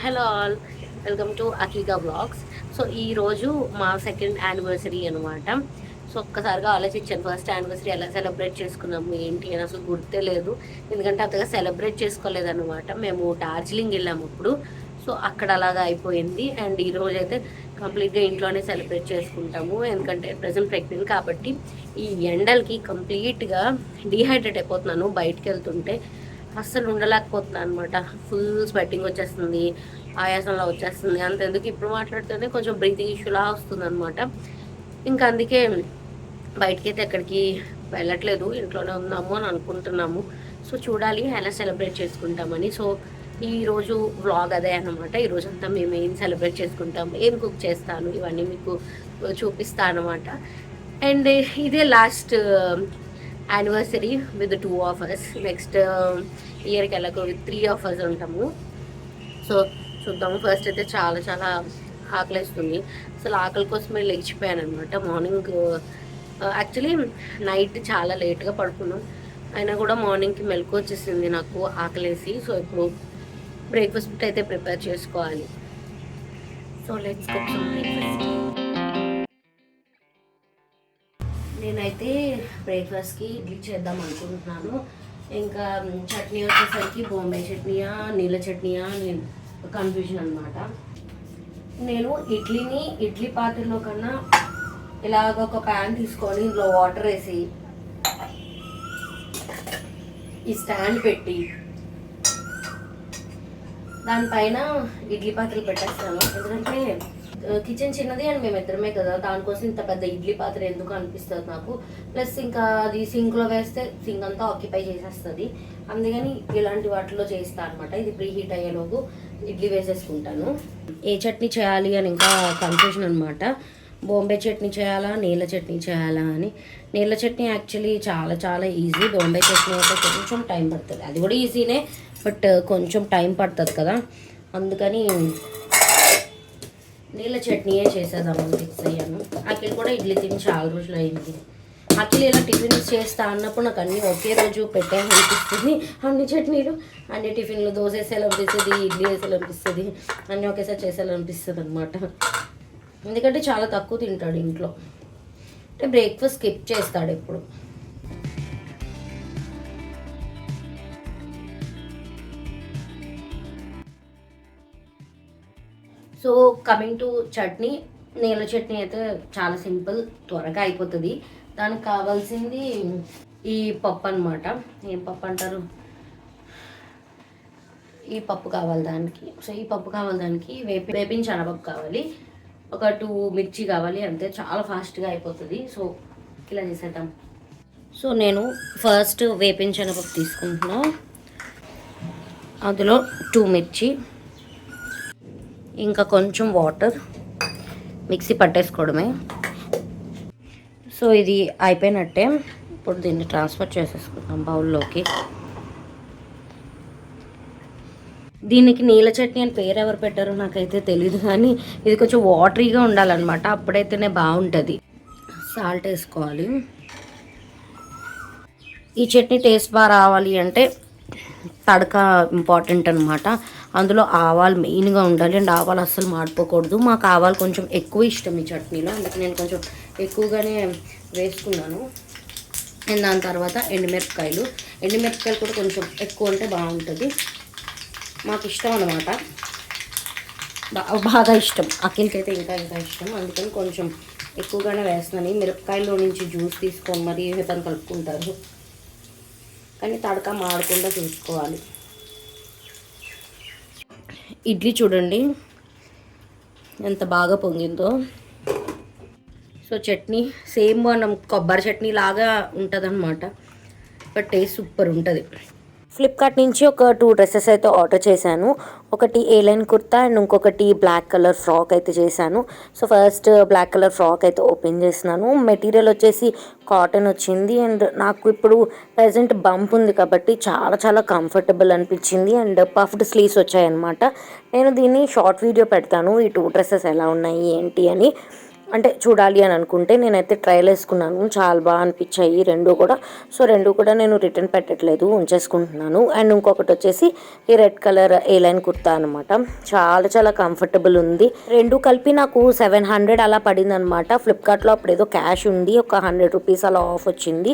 Hello all, welcome to అకీగా blogs. So ఈరోజు మా సెకండ్ యానివర్సరీ అనమాట. సో ఒక్కసారిగా ఆలోచించాను, ఫస్ట్ యానివర్సరీ ఎలా సెలబ్రేట్ చేసుకున్నాము ఏంటి అని అసలు గుర్తే లేదు. ఎందుకంటే అంతగా సెలబ్రేట్ చేసుకోలేదన్నమాట. మేము డార్జిలింగ్ వెళ్ళాము అప్పుడు. సో అక్కడ అలాగా అయిపోయింది. అండ్ ఈ రోజు అయితే కంప్లీట్గా ఇంట్లోనే సెలబ్రేట్ చేసుకుంటాము. ఎందుకంటే ప్రజెంట్ ప్రెగ్నెంట్ కాబట్టి ఈ ఎండలకి కంప్లీట్గా డీహైడ్రేట్ అయిపోతున్నాను బయటికి వెళ్తుంటే. అస్సలు ఉండలేకపోతున్నాను అనమాట. ఫుల్ స్వెట్టింగ్ వచ్చేస్తుంది, ఆయాసంలా వచ్చేస్తుంది. అంతెందుకు ఇప్పుడు మాట్లాడితేనే కొంచెం బ్రీతింగ్ ఇష్యూలా వస్తుంది అనమాట. ఇంకా అందుకే బయటకైతే ఎక్కడికి వెళ్ళట్లేదు, ఇంట్లోనే ఉన్నాము అని అనుకుంటున్నాము. సో చూడాలి ఎలా సెలబ్రేట్ చేసుకుంటామని. సో ఈరోజు వ్లాగ్ అదే అనమాట. ఈరోజంతా మేము ఏం సెలబ్రేట్ చేసుకుంటాం, ఏం కుక్ చేస్తాను, ఇవన్నీ మీకు చూపిస్తాను అనమాట. అండ్ ఇదే last anniversary with 2 of us. Next ఇయర్కి ఎలాగో విత్ 3 of us ఉంటాము. సో చూద్దాము. ఫస్ట్ అయితే చాలా చాలా ఆకలిస్తుంది. అసలు ఆకలి కోసమే లేచిపోయాను అనమాట. మార్నింగ్ యాక్చువల్లీ నైట్ చాలా లేట్గా పడుకున్నాం, అయినా కూడా మార్నింగ్కి మెలకు వచ్చేసింది నాకు ఆకలేసి. సో ఇప్పుడు బ్రేక్ఫాస్ట్ అయితే ప్రిపేర్ చేసుకోవాలి. So let's cook some breakfast. నేనైతే బ్రేక్ఫాస్ట్కి ఇడ్లీ చేద్దాం అనుకుంటున్నాను. ఇంకా చట్నీ వచ్చేసరికి బొంబాయి చట్నీయా నీళ్ళ చట్నీయా నేను కన్ఫ్యూజన్ అనమాట. నేను ఇడ్లీని ఇడ్లీ పాత్రలో కన్నా ఇలాగ ఒక ప్యాన్ తీసుకొని ఇందులో వాటర్ వేసి ఈ స్టాండ్ పెట్టి దానిపైన ఇడ్లీ పాత్రలు పెట్టేస్తాను. ఎందుకంటే కిచెన్ చిన్నది అండ్ మేము ఇద్దరమే కదా, దానికోసం ఇంత పెద్ద ఇడ్లీ పాత్ర ఎందుకు అనిపిస్తుంది నాకు. ప్లస్ ఇంకా అది సింక్లో వేస్తే సింక్ అంతా ఆక్యుపై చేసేస్తుంది. అందుకని ఇలాంటి వాటిలో చేస్తాను అనమాట. ఇది ప్రీ హీట్ అయ్యేలోపు ఇడ్లీ వేసేసుకుంటాను. ఏ చట్నీ చేయాలి అని ఇంకా కన్ఫ్యూజన్ అనమాట. బొంబాయి చట్నీ చేయాలా నీళ్ళ చట్నీ చేయాలా అని. నీళ్ళ చట్నీ యాక్చువల్లీ చాలా చాలా ఈజీ. బొంబాయి చట్నీ అయితే కొంచెం టైం పడుతుంది. అది కూడా ఈజీనే, బట్ కొంచెం టైం పడుతుంది కదా, అందుకని నీళ్ళ చట్నీయే చేసేద్దామని ఫిక్స్ అయ్యాను. అఖిల్ కూడా ఇడ్లీ తిని చాలా రోజులు అయింది. అఖిల్ ఇలా టిఫిన్స్ చేస్తా అన్నప్పుడు నాకు అన్నీ ఒకే రోజు పెట్టాను అనిపిస్తుంది. అన్ని చట్నీలు, అన్ని టిఫిన్లు, దోశ వేసేయాలనిపిస్తుంది, ఇడ్లీ వేసేయాలనిపిస్తుంది, అన్నీ ఒకేసారి చేసేయాలనిపిస్తుంది అనమాట. ఎందుకంటే చాలా తక్కువ తింటాడు ఇంట్లో. అంటే బ్రేక్ఫాస్ట్ స్కిప్ చేస్తాడు ఎప్పుడు. సో కమింగ్ టు చట్నీ, నీళ్ళ చట్నీ అయితే చాలా సింపుల్, త్వరగా అయిపోతుంది. దానికి కావాల్సింది ఈ పప్పు అనమాట. ఏం పప్పు అంటారు, ఈ పప్పు కావాలి దానికి. సో ఈ పప్పు కావాలి దానికి వేపిన శనగపప్పు కావాలి, ఒక 2 మిర్చి కావాలి, అంతే. చాలా ఫాస్ట్గా అయిపోతుంది. సో ఇలా చేసేద్దాం. సో నేను ఫస్ట్ వేపిన శనగపప్పు తీసుకుంటున్నా, అందులో 2 మిర్చి, ఇంకా కొంచెం వాటర్, మిక్సీ పట్టేసుకోవడమే. సో ఇది అయిపోయినట్టే. ఇప్పుడు దీన్ని ట్రాన్స్ఫర్ చేసేసుకుందాం బౌల్లోకి. దీనికి నీళ్ళ చట్నీ అని పేరు ఎవరు పెట్టారో నాకైతే తెలీదు, కానీ ఇది కొంచెం వాటరీగా ఉండాలన్నమాట, అప్పుడైతేనే బాగుంటుంది. సాల్ట్ వేసుకోవాలి. ఈ చట్నీ టేస్ట్ బాగా రావాలి అంటే తడక ఇంపార్టెంట్ అనమాట. అందులో ఆవాలు మెయిన్గా ఉండాలి, అండ్ ఆవాలు అస్సలు మాడిపోకూడదు. మాకు ఆవాలు కొంచెం ఎక్కువ ఇష్టం ఈ చట్నీలో, అందుకే నేను కొంచెం ఎక్కువగానే వేసుకున్నాను. అండ్ దాని తర్వాత ఎండుమిరపకాయలు కూడా కొంచెం ఎక్కువ ఉంటే బాగుంటుంది. మాకు ఇష్టం అనమాట, బాగా ఇష్టం. అఖిల్కి అయితే ఇంకా ఇంకా ఇష్టం, అందుకని కొంచెం ఎక్కువగానే వేస్తున్నాను. మిరపకాయలో నుంచి జ్యూస్ తీసుకొని మరి పని కలుపుకుంటారు, కానీ తడక మాడకుండా చూసుకోవాలి. ఇడ్లీ చూడండి ఎంత బాగా పొంగిందో. సో చట్నీ సేమ్ మనం కొబ్బరి చట్నీ లాగా ఉంటుంది అనమాట, బట్ టేస్ట్ సూపర్ ఉంటుంది. ఫ్లిప్కార్ట్ నుంచి ఒక 2 డ్రెస్సెస్ అయితే ఆర్డర్ చేశాను. ఒకటి ఏలైన్ కుర్తా అండ్ ఇంకొకటి బ్లాక్ కలర్ ఫ్రాక్ అయితే చేశాను. So first black colour frock అయితే ఓపెన్ చేస్తున్నాను. మెటీరియల్ వచ్చేసి కాటన్ వచ్చింది, అండ్ నాకు ఇప్పుడు ప్రజెంట్ బంప్ ఉంది కాబట్టి చాలా చాలా కంఫర్టబుల్ అనిపించింది. అండ్ పఫ్డ్ స్లీవ్స్ వచ్చాయన్నమాట. నేను దీన్ని షార్ట్ వీడియో పెడతాను, ఈ 2 డ్రెస్సెస్ ఎలా ఉన్నాయి ఏంటి అని. అంటే చూడాలి అని అనుకుంటే నేనైతే ట్రయల్ వేసుకున్నాను, చాలా బాగా అనిపించాయి రెండు కూడా. సో రెండు కూడా నేను రిటర్న్ పెట్టట్లేదు, ఉంచేసుకుంటున్నాను. అండ్ ఇంకొకటి వచ్చేసి ఈ రెడ్ కలర్ ఏ లైన్ కుర్తా అనమాట. చాలా చాలా కంఫర్టబుల్ ఉంది. రెండు కలిపి నాకు 700 అలా పడింది అనమాట. ఫ్లిప్కార్ట్లో అప్పుడు ఏదో క్యాష్ ఉంది, ఒక 100 రూపీస్ అలా ఆఫ్ వచ్చింది.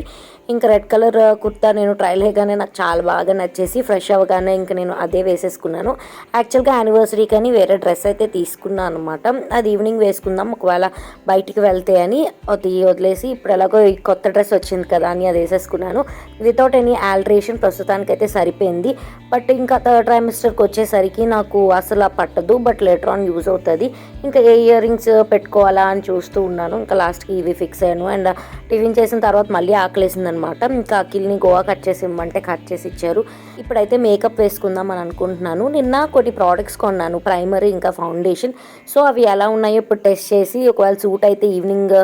ఇంకా రెడ్ కలర్ కుర్తా నేను ట్రయల్ వేయగానే నాకు చాలా బాగా నచ్చేసి ఫ్రెష్ అవ్వగానే ఇంకా నేను అదే వేసేసుకున్నాను. యాక్చువల్గా యానివర్సరీకి అని వేరే డ్రెస్ అయితే తీసుకున్నాను అనమాట. అది ఈవినింగ్ వేసుకుందాం ఒకవేళ బయటికి వెళ్తే అని అది వదిలేసి ఇప్పుడు ఎలాగో ఈ కొత్త డ్రెస్ వచ్చింది కదా అని అది వేసేసుకున్నాను. వితౌట్ ఎనీ ఆల్టరేషన్ ప్రస్తుతానికైతే సరిపోయింది. బట్ ఇంకా థర్డ్ ట్రైమిస్టర్కి వచ్చేసరికి నాకు అసలు పట్టదు, బట్ లేటర్ ఆన్ యూజ్ అవుతుంది. ఇంకా ఏ ఇయర్ రింగ్స్ పెట్టుకోవాలా అని చూస్తూ ఉన్నాను. ఇంకా లాస్ట్కి ఇవి ఫిక్స్ అయ్యాను. అండ్ టిఫిన్ చేసిన తర్వాత మళ్ళీ ఆకలేసింది అనమాట. ఇంకా అఖిల్ని గోవా కట్ చేసి ఇవ్వమంటే కట్ చేసి ఇచ్చారు. ఇప్పుడైతే మేకప్ వేసుకుందాం అని అనుకుంటున్నాను. నిన్న కొన్ని ప్రోడక్ట్స్ కొన్నాను, ప్రైమరీ ఇంకా ఫౌండేషన్. సో అవి ఎలా ఉన్నాయో ఇప్పుడు టెస్ట్ చేసి ఒకవేళ సూట్ అయితే ఈవినింగ్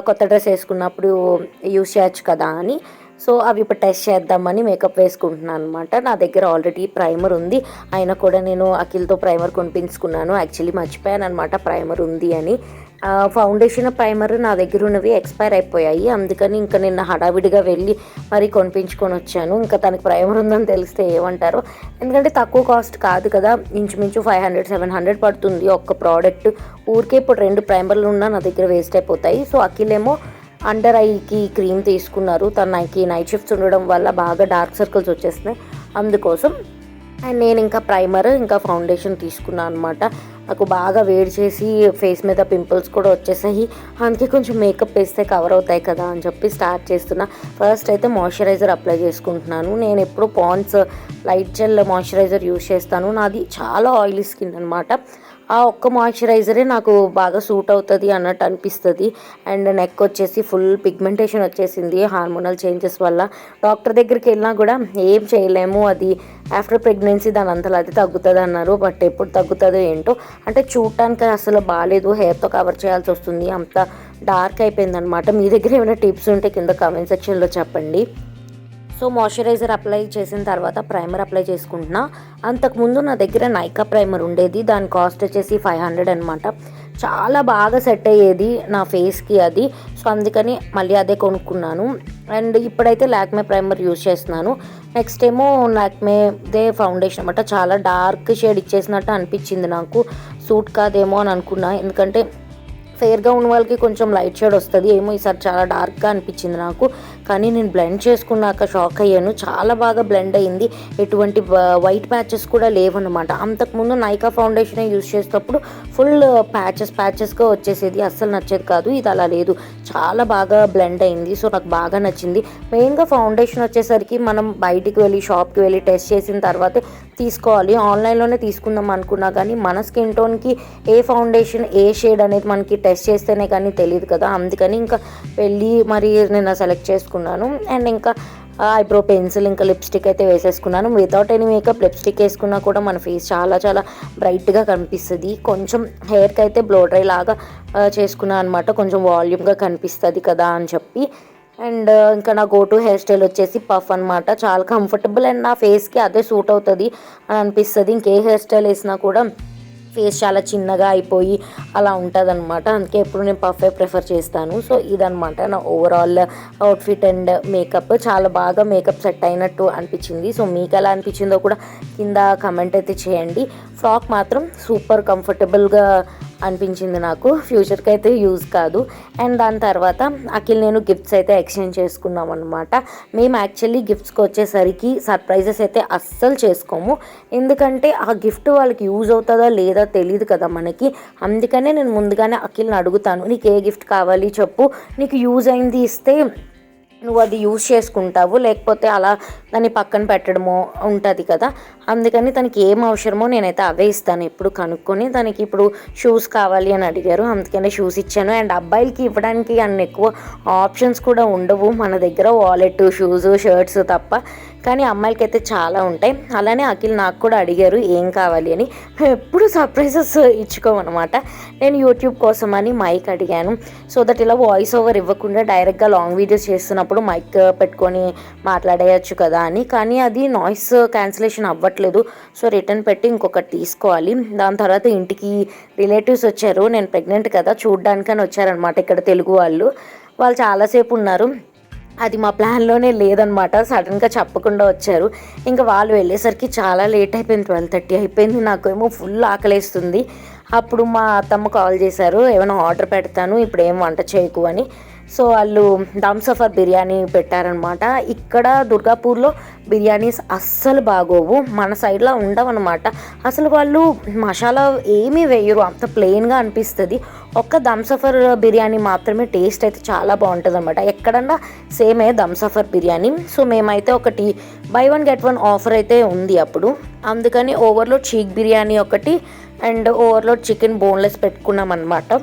కొత్త డ్రెస్ వేసుకున్నప్పుడు యూస్ చేయొచ్చు కదా అని. సో అవి ఇప్పుడు టెస్ట్ చేద్దామని మేకప్ వేసుకుంటున్నాను అనమాట. నా దగ్గర ఆల్రెడీ ప్రైమర్ ఉంది, అయినా కూడా నేను అఖిల్తో ప్రైమర్ కొనిపించుకున్నాను. యాక్చువల్లీ మర్చిపోయాను అనమాట ప్రైమర్ ఉంది అని. ఫౌండేషన్ ప్రైమర్ నా దగ్గర ఉన్నవి ఎక్స్పైర్ అయిపోయాయి, అందుకని ఇంకా నిన్న హడావిడిగా వెళ్ళి మరి కొనిపించుకొని వచ్చాను. ఇంకా తనకి ప్రైమర్ ఉందని తెలిస్తే ఏమంటారో, ఎందుకంటే తక్కువ కాస్ట్ కాదు కదా, ఇంచుమించు 500-700 పడుతుంది ఒక్క ప్రోడక్ట్. ఊరికే ఇప్పుడు 2 ప్రైమర్లు ఉన్నా నా దగ్గర వేస్ట్ అయిపోతాయి. సో అఖిలేమో అండర్ ఐకి క్రీమ్ తీసుకున్నారు. తనకి నైట్ షిఫ్ట్స్ ఉండడం వల్ల బాగా డార్క్ సర్కిల్స్ వచ్చేస్తున్నాయి, అందుకోసం. అండ్ నేను ఇంకా ప్రైమర్ ఇంకా ఫౌండేషన్ తీసుకున్నాను అనమాట. నాకు బాగా వేడి చేసి ఫేస్ మీద పింపుల్స్ కూడా వచ్చేసాయి, అందుకే కొంచెం మేకప్ వేస్తే కవర్ అవుతాయి కదా అని చెప్పి స్టార్ట్ చేస్తున్నా. ఫస్ట్ అయితే మాయిశ్చరైజర్ అప్లై చేసుకుంటున్నాను. నేను ఎప్పుడు Pond's light gel moisturiser use చేస్తాను. నాది చాలా ఆయిలీ స్కిన్ అనమాట. ఆ ఒక్క మాయిశ్చరైజరే నాకు బాగా సూట్ అవుతుంది అన్నట్టు అనిపిస్తుంది. అండ్ నెక్ వచ్చేసి ఫుల్ పిగ్మెంటేషన్ వచ్చేసింది హార్మోనల్ చేంజెస్ వల్ల. డాక్టర్ దగ్గరికి వెళ్ళినా కూడా ఏం చేయలేము, అది ఆఫ్టర్ ప్రెగ్నెన్సీ దాని అంతలో అది తగ్గుతుంది అన్నారు. బట్ ఎప్పుడు తగ్గుతుందో ఏంటో, అంటే చూడటానికి అసలు బాగాలేదు, హెయిర్తో కవర్ చేయాల్సి వస్తుంది, అంత డార్క్ అయిపోయింది అనమాట. మీ దగ్గర ఏమైనా టిప్స్ ఉంటే కింద కామెంట్ సెక్షన్లో చెప్పండి. సో మాయిశ్చరైజర్ అప్లై చేసిన తర్వాత ప్రైమర్ అప్లై చేసుకుంటున్నా. అంతకుముందు నా దగ్గర నైకా ప్రైమర్ ఉండేది, దాని కాస్ట్ వచ్చేసి 500 అనమాట. చాలా బాగా సెట్ అయ్యేది నా ఫేస్కి అది. సో అందుకని మళ్ళీ అదే కొనుక్కున్నాను. అండ్ ఇప్పుడైతే లాక్మే ప్రైమర్ యూజ్ చేస్తున్నాను. నెక్స్ట్ ఏమో లాక్మేదే ఫౌండేషన్ అనమాట. చాలా డార్క్ షేడ్ ఇచ్చేసినట్టు అనిపించింది నాకు, సూట్ కాదేమో అని అనుకున్నా. ఎందుకంటే ఫెయిర్గా ఉన్న వాళ్ళకి కొంచెం లైట్ షేడ్ వస్తుంది ఏమో, ఈసారి చాలా డార్క్గా అనిపించింది నాకు. కానీ నేను బ్లెండ్ చేసుకున్నాక షాక్ అయ్యాను, చాలా బాగా బ్లెండ్ అయింది, ఎటువంటి వైట్ ప్యాచెస్ కూడా లేవన్నమాట. అంతకుముందు నైకా ఫౌండేషన్ యూజ్ చేసేటప్పుడు ఫుల్ ప్యాచెస్గా వచ్చేసేది, అస్సలు నచ్చేది కాదు. ఇది అలా లేదు, చాలా బాగా బ్లెండ్ అయింది. సో నాకు బాగా నచ్చింది. మెయిన్గా ఫౌండేషన్ వచ్చేసరికి మనం బయటికి వెళ్ళి షాప్కి వెళ్ళి టెస్ట్ చేసిన తర్వాతే తీసుకోవాలి. ఆన్లైన్లోనే తీసుకుందాం అనుకున్నా కానీ మన స్కిన్ టోన్కి ఏ ఫౌండేషన్ ఏ షేడ్ అనేది మనకి టెస్ట్ చేస్తేనే కానీ తెలియదు కదా, అందుకని ఇంకా వెళ్ళి మరి నేను సెలెక్ట్ చేసుకున్నాను. అండ్ ఇంకా ఐబ్రో పెన్సిల్ ఇంకా లిప్స్టిక్ అయితే వేసేసుకున్నాను. వితౌట్ ఎనీ మేకప్ లిప్స్టిక్ వేసుకున్నా కూడా మన ఫేస్ చాలా చాలా బ్రైట్గా కనిపిస్తుంది. కొంచెం హెయిర్కి అయితే బ్లో డ్రై లాగా చేసుకున్నాను అనమాట, కొంచెం వాల్యూమ్గా కనిపిస్తుంది కదా అని చెప్పి. అండ్ ఇంకా నా గో టు హెయిర్ స్టైల్ వచ్చేసి పఫ్ అనమాట. చాలా కంఫర్టబుల్ అండ్ నా ఫేస్కి అదే సూట్ అవుతుంది అని అనిపిస్తుంది. ఇంకే హెయిర్ స్టైల్ వేసినా కూడా ఫేస్ చాలా చిన్నగా అయిపోయి అలా ఉంటుంది అనమాట, అందుకే ఎప్పుడు నేను పఫే ప్రిఫర్ చేస్తాను. సో ఇదనమాట నా ఓవరాల్ అవుట్ఫిట్ అండ్ మేకప్. చాలా బాగా మేకప్ సెట్ అయినట్టు అనిపించింది. సో మీకు ఎలా అనిపించిందో కూడా కింద కమెంట్ అయితే చేయండి. ఫ్రాక్ మాత్రం సూపర్ కంఫర్టబుల్గా అనిపించింది నాకు, ఫ్యూచర్కి అయితే యూజ్ కాదు. అండ్ దాని తర్వాత అఖిల్ నేను గిఫ్ట్స్ అయితే ఎక్స్చేంజ్ చేసుకున్నాం అనమాట. మేము యాక్చువల్లీ గిఫ్ట్స్కి వచ్చేసరికి సర్ప్రైజెస్ అయితే అస్సలు చేసుకోము, ఎందుకంటే ఆ గిఫ్ట్ వాళ్ళకి యూజ్ అవుతుందా లేదా తెలియదు కదా మనకి. అందుకనే నేను ముందుగానే అఖిల్ని అడుగుతాను, నీకు ఏ గిఫ్ట్ కావాలి చెప్పు, నీకు యూజ్ అయింది ఇస్తే నువ్వు అది యూజ్ చేసుకుంటావు, లేకపోతే అలా దాన్ని పక్కన పెట్టడమో ఉంటుంది కదా. అందుకని తనకి ఏం అవసరమో నేనైతే అవే ఇస్తాను ఎప్పుడు కనుక్కొని. తనకి ఇప్పుడు షూస్ కావాలి అని అడిగారు, అందుకనే షూస్ ఇచ్చాను. అండ్ అబ్బాయిలకి ఇవ్వడానికి అన్ని ఎక్కువ ఆప్షన్స్ కూడా ఉండవు మన దగ్గర, వాలెట్, షూస్, షర్ట్స్ తప్ప. కానీ అమ్మాయిలకి అయితే చాలా ఉంటాయి. అలానే అఖిల్ నాకు కూడా అడిగారు ఏం కావాలి అని. ఎప్పుడు సర్ప్రైజెస్ ఇచ్చుకోమన్నమాట. నేను యూట్యూబ్ కోసం అని మైక్ అడిగాను, సో దట్ ఇలా వాయిస్ ఓవర్ ఇవ్వకుండా డైరెక్ట్గా లాంగ్ వీడియోస్ చేస్తున్నప్పుడు వచ్చినప్పుడు మైక్ పెట్టుకొని మాట్లాడేయచ్చు కదా అని, కానీ అది నాయిస్ క్యాన్సిలేషన్ అవ్వట్లేదు. సో రిటర్న్ పెట్టి ఇంకొకటి తీసుకోవాలి. దాని తర్వాత ఇంటికి రిలేటివ్స్ వచ్చారు, నేను ప్రెగ్నెంట్ కదా చూడ్డానికని వచ్చారనమాట ఇక్కడ తెలుగు వాళ్ళు చాలాసేపు ఉన్నారు. అది మా ప్లాన్లోనే లేదనమాట, సడన్గా చెప్పకుండా వచ్చారు. ఇంకా వాళ్ళు వెళ్ళేసరికి చాలా లేట్ అయిపోయింది, 12:30 అయిపోయింది. నాకేమో ఫుల్ ఆకలేస్తుంది. అప్పుడు మా అత్తమ్మ కాల్ చేశారు, ఏమైనా ఆర్డర్ పెడతాను ఇప్పుడు ఏం వంట చేయకు అని. సో వాళ్ళు దమ్ సఫర్ బిర్యానీ పెట్టారనమాట. ఇక్కడ దుర్గాపూర్లో బిర్యానీస్ అస్సలు బాగోవు, మన సైడ్లో ఉండవు అనమాట. అసలు వాళ్ళు మసాలా ఏమీ వేయరు, అంత ప్లెయిన్గా అనిపిస్తుంది. ఒక్క దమ్ సఫర్ బిర్యానీ మాత్రమే టేస్ట్ అయితే చాలా బాగుంటుంది అనమాట. ఎక్కడన్నా సేమే దమ్ సఫర్ బిర్యానీ. సో మేమైతే ఒకటి బై 1 get 1 ఆఫర్ అయితే ఉంది అప్పుడు, అందుకని ఓవర్లోడ్ చీక్ బిర్యానీ ఒకటి అండ్ ఓవర్లోడ్ చికెన్ బోన్లెస్ పెట్టుకున్నాం అనమాట.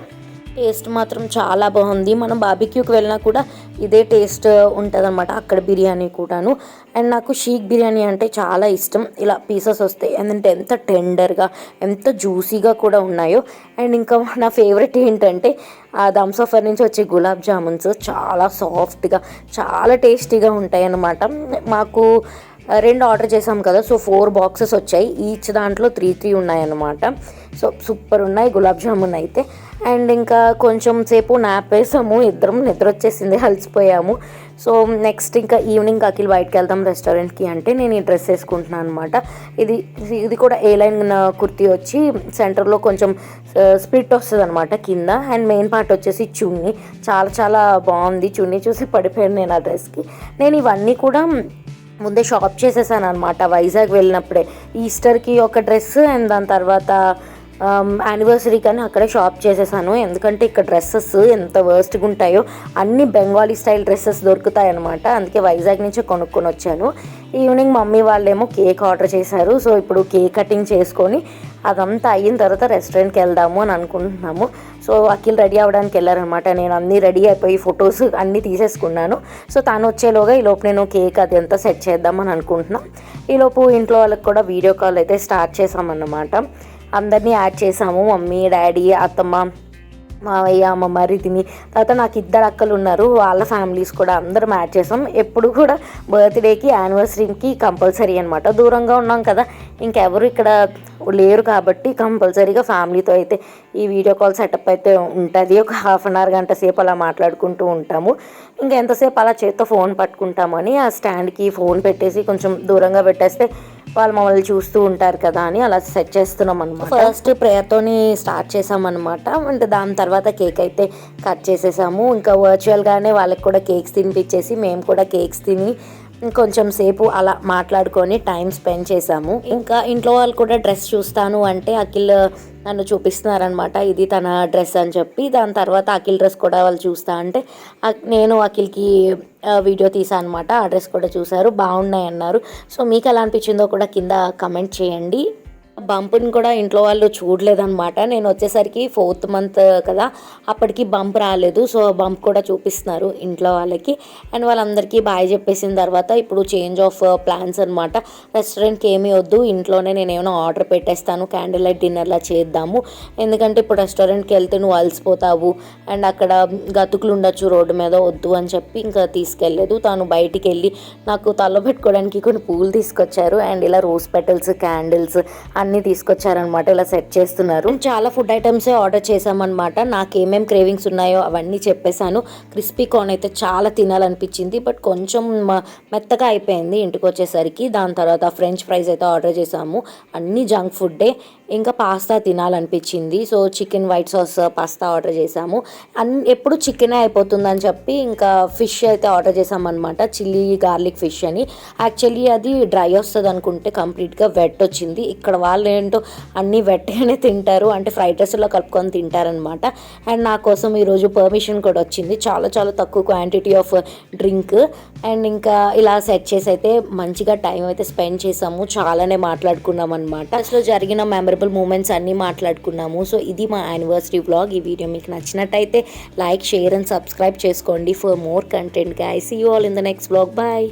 టేస్ట్ మాత్రం చాలా బాగుంది. మనం బార్బిక్యూకి వెళ్ళినా కూడా ఇదే టేస్ట్ ఉంటుంది అనమాట అక్కడ బిర్యానీ కూడాను. అండ్ నాకు షీక్ బిర్యానీ అంటే చాలా ఇష్టం. ఇలా పీసెస్ వస్తాయి ఎందుకంటే ఎంత టెండర్గా ఎంత జ్యూసీగా కూడా ఉన్నాయో. అండ్ ఇంకా నా ఫేవరెట్ ఏంటంటే ఆ దమ్ సఫర్ నుంచి వచ్చే గులాబ్ జామున్స్ చాలా సాఫ్ట్గా చాలా టేస్టీగా ఉంటాయి అన్నమాట. మాకు 2 ఆర్డర్ చేసాం కదా, సో 4 బాక్సెస్ వచ్చాయి. ఈచ్ దాంట్లో 3 ఉన్నాయన్నమాట. సో సూపర్ ఉన్నాయి గులాబ్ జామున్ అయితే. అండ్ ఇంకా కొంచెం సేపు నాప్ వేసాము, ఇద్దరం నిద్ర వచ్చేసింది, అలసిపోయాము. సో నెక్స్ట్ ఇంకా ఈవినింగ్ అఖిల్ బయటకు వెళ్దాం రెస్టారెంట్కి అంటే నేను ఈ డ్రెస్ వేసుకుంటున్నాను అనమాట. ఇది కూడా ఏ లైన్ కుర్తీ వచ్చి సెంటర్లో కొంచెం స్ప్లిట్ వస్తుంది అనమాట కింద. అండ్ మెయిన్ పార్ట్ వచ్చేసి చున్నీ, చాలా చాలా బాగుంది. చున్నీ చూసి పడిపోయాను నేను ఆ డ్రెస్కి. నేను ఇవన్నీ కూడా ముందే షాప్ చేసేసాను అనమాట వైజాగ్ వెళ్ళినప్పుడే. ఈస్టర్కి ఒక డ్రెస్ అండ్ దాని తర్వాత యానివర్సరీ కానీ అక్కడే షాప్ చేసేసాను. ఎందుకంటే ఇక్కడ డ్రెస్సెస్ ఎంత వర్స్ట్గా ఉంటాయో, అన్ని బెంగాలీ స్టైల్ డ్రెస్సెస్ దొరుకుతాయి అనమాట. అందుకే వైజాగ్ నుంచి కొనుక్కొని వచ్చాను. ఈవినింగ్ మమ్మీ వాళ్ళేమో కేక్ ఆర్డర్ చేశారు. సో ఇప్పుడు కేక్ కటింగ్ చేసుకొని అదంతా అయిన తర్వాత రెస్టారెంట్కి వెళ్దాము అని అనుకుంటున్నాము. సో అఖిల్ రెడీ అవ్వడానికి వెళ్ళారనమాట. నేను అన్నీ రెడీ అయిపోయి ఫొటోస్ అన్నీ తీసేసుకున్నాను. సో తను వచ్చేలోగా ఈలోపు నేను కేక్ అది అంతా సెట్ చేద్దామని అనుకుంటున్నాను. ఈలోపు ఇంట్లో వాళ్ళకి కూడా వీడియో కాల్ అయితే స్టార్ట్ చేసామన్నమాట. అందరినీ యాడ్ చేసాము, మమ్మీ డాడీ అత్తమ్మ మావయ్య అమ్మ మరిదిని. తర్వాత నాకు 2 అక్కలు ఉన్నారు, వాళ్ళ ఫ్యామిలీస్ కూడా అందరం యాడ్ చేసాం. ఎప్పుడు కూడా బర్త్డేకి యానివర్సరీకి కంపల్సరీ అనమాట. దూరంగా ఉన్నాం కదా, ఇంకెవరు ఇక్కడ లేరు కాబట్టి కంపల్సరీగా ఫ్యామిలీతో అయితే ఈ వీడియో కాల్ సెటప్ అయితే ఉంటుంది. ఒక 1/2 hour గంట సేపు అలా మాట్లాడుకుంటూ ఉంటాము. ఇంకా ఎంతసేపు అలా చేత్తో ఫోన్ పట్టుకుంటామని ఆ స్టాండ్కి ఫోన్ పెట్టేసి కొంచెం దూరంగా పెట్టేస్తే వాళ్ళు మమ్మల్ని చూస్తూ ఉంటారు కదా అని అలా సెట్ చేస్తున్నాం అనమాట. ఫస్ట్ ప్రేయర్తోని స్టార్ట్ చేసామన్నమాట. అంటే దాని తర్వాత కేక్ అయితే కట్ చేసేసాము. ఇంకా వర్చువల్గానే వాళ్ళకి కూడా కేక్స్ తినిపించేసి మేము కూడా కేక్స్ తిని కొంచెం సేపు అలా మాట్లాడుకొని టైం స్పెండ్ చేసాము. ఇంకా ఇంట్లో వాళ్ళు కూడా డ్రెస్ చూస్తాను అంటే అఖిల్ నన్ను చూపిస్తున్నారనమాట, ఇది తన డ్రెస్ అని చెప్పి. దాని తర్వాత అఖిల్ డ్రెస్ కూడా వాళ్ళు చూస్తా అంటే నేను అఖిల్కి వీడియో తీసాను అనమాట. ఆ డ్రెస్ కూడా చూసారు, బాగున్నాయి అన్నారు. సో మీకు ఎలా అనిపించిందో కూడా కింద కమెంట్ చేయండి. బంప్ని కూడా ఇంట్లో వాళ్ళు చూడలేదన్నమాట. నేను వచ్చేసరికి 4th month కదా, అప్పటికి బంప్ రాలేదు. సో బంప్ కూడా చూపిస్తున్నారు ఇంట్లో వాళ్ళకి. అండ్ వాళ్ళందరికీ బాయ్ చెప్పేసిన తర్వాత ఇప్పుడు చేంజ్ ఆఫ్ ప్లాన్స్ అనమాట. రెస్టారెంట్కి ఏమీ వద్దు, ఇంట్లోనే నేను ఏమైనా ఆర్డర్ పెట్టేస్తాను, క్యాండిల్ లైట్ డిన్నర్లా చేద్దాము. ఎందుకంటే ఇప్పుడు రెస్టారెంట్కి వెళ్తే నువ్వు అలసిపోతావు అండ్ అక్కడ గతుకులు ఉండొచ్చు రోడ్డు మీద, వద్దు అని చెప్పి ఇంకా తీసుకెళ్ళలేదు. తాను బయటికి వెళ్ళి నాకు తలలో పెట్టుకోవడానికి కొన్ని పూలు తీసుకొచ్చారు అండ్ ఇలా రోజ్ పెటల్స్, క్యాండిల్స్ అన్నీ తీసుకొచ్చారనమాట. ఇలా సెట్ చేస్తున్నారు. చాలా ఫుడ్ ఐటమ్సే ఆర్డర్ చేసామన్నమాట. నాకు ఏమేమి క్రేవింగ్స్ ఉన్నాయో అవన్నీ చెప్పేశాను. క్రిస్పీ కార్న్ అయితే చాలా తినాలనిపించింది, బట్ కొంచెం మెత్తగా అయిపోయింది ఇంటికి వచ్చేసరికి. దాని తర్వాత ఫ్రెంచ్ ఫ్రైస్ అయితే ఆర్డర్ చేసాము, అన్నీ జంక్ ఫుడ్డే. ఇంకా పాస్తా తినాలనిపించింది, so chicken white sauce pasta order చేసాము. ఎప్పుడు చికెనే అయిపోతుందని చెప్పి ఇంకా ఫిష్ అయితే ఆర్డర్ చేసామన్నమాట, చిల్లీ గార్లిక్ ఫిష్ అని. యాక్చువల్లీ అది డ్రై వస్తుంది అనుకుంటే కంప్లీట్గా వెట్ వచ్చింది. ఇక్కడ వాళ్ళు ఏంటో అన్నీ వెట్గానే తింటారు, అంటే ఫ్రైడ్ రైస్లో కలుపుకొని తింటారనమాట. అండ్ నా కోసం ఈరోజు పర్మిషన్ కూడా వచ్చింది, చాలా చాలా తక్కువ క్వాంటిటీ ఆఫ్ డ్రింక్. అండ్ ఇంకా ఇలా సెట్ చేసి అయితే మంచిగా టైం అయితే స్పెండ్ చేసాము, చాలానే మాట్లాడుకున్నాం అనమాట. అసలు జరిగిన మెమరబుల్ మూమెంట్స్ అన్నీ మాట్లాడుకున్నాము. సో ఇది మా యానివర్సరీ వ్లాగ్. ఈ వీడియో మీకు నచ్చినట్టయితే లైక్, షేర్ అండ్ సబ్స్క్రైబ్ చేసుకోండి for more content guys. See you all in the next vlog. Bye.